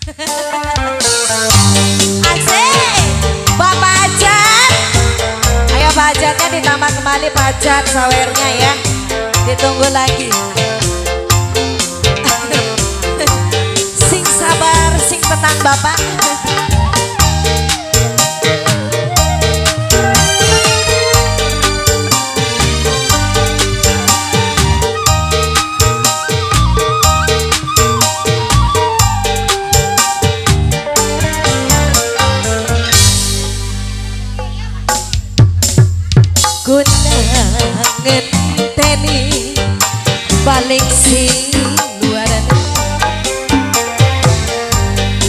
Asik, Bapak Ajat. Ayo Pak Ajatnya ditambah kembali Pak Ajat sawernya ya. Ditunggu lagi. Sing sabar, sing tenang Bapak. Ngenteni balik sing luaran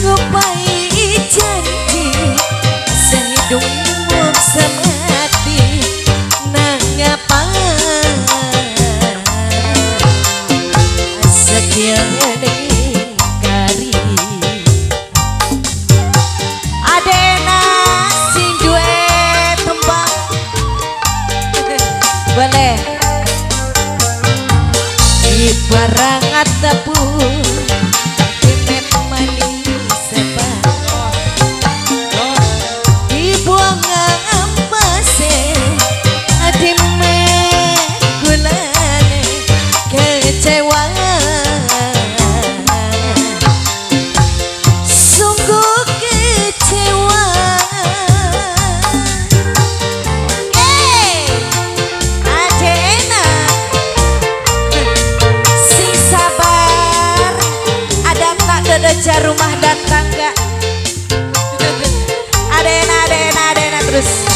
ngupai janji sehidungmu semati nangapa sekian kari adena sing duwe tembang boleh ibarat tepung kemet manis sebab dibuang ampase adime gulane kecewa sungguh kecewa. Deja rumah dan tangga adena terus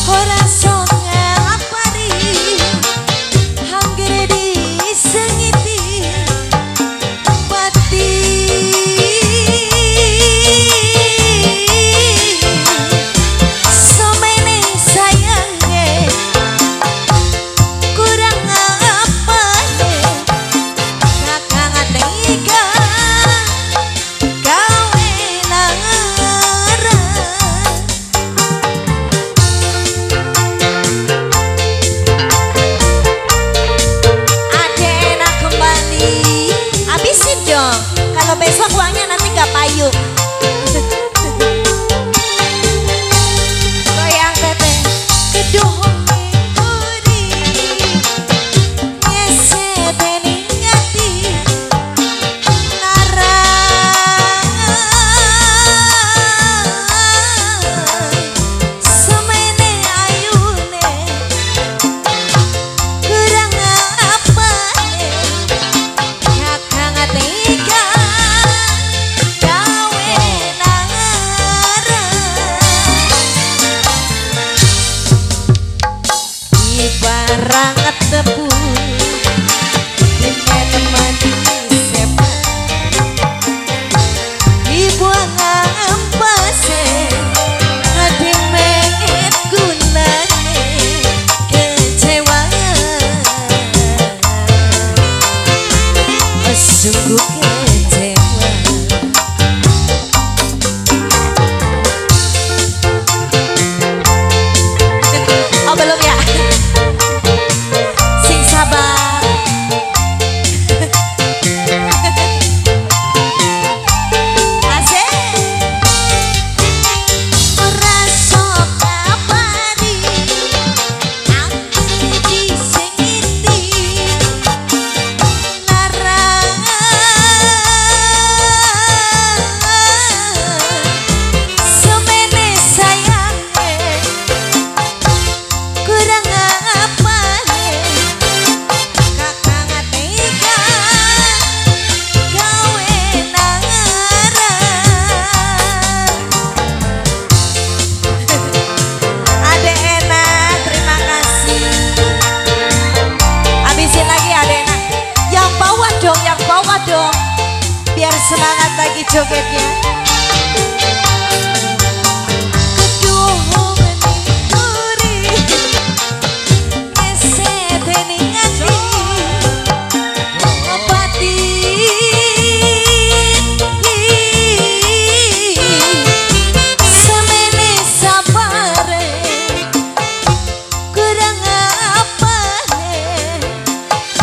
ora songa apari hanggere di sengiti pati somene sayangnya kurang apa kakang adega kalau besok uangnya nanti gak payung. Goyang tete keduh nguri nyeseteni ngati narang semene ayune kurang apane kakang tega ibarat tepung dengan manis sepat dibuang ampase adimet gunane kecewa sungguh kecewa. Oh belum ya. Biar semangat lagi jogetnya. Keduh menituri nyeseteni ngati pati semene sabare kurang apane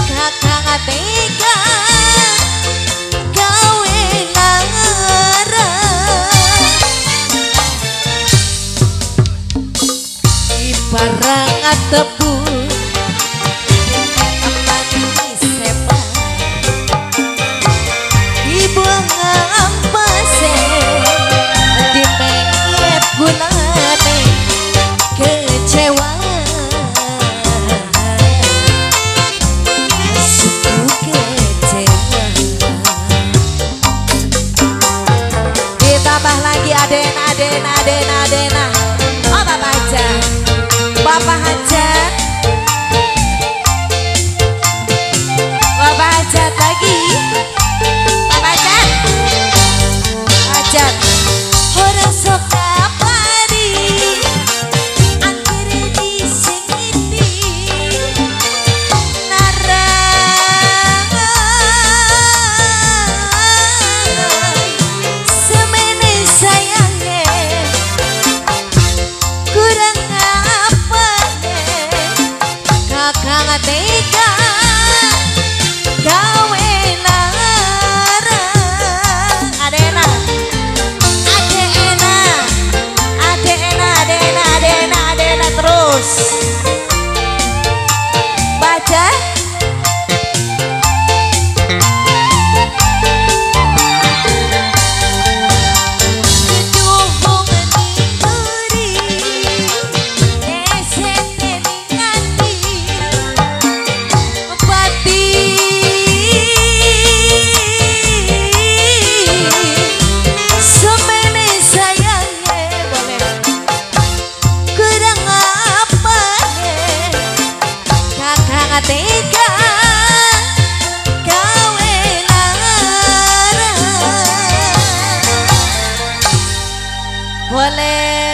kakang tega gawe Dena. Oh Bapak Hajat. Bapak Hajat. Bapak Hajat lagi. Bapak Hajat. Hajat. Ora sok kapari. Akhire disengiti. Narang. Semene sayangnya. Kurang apa kakang tega gawe larang adena terus baca tega gawe larang boleh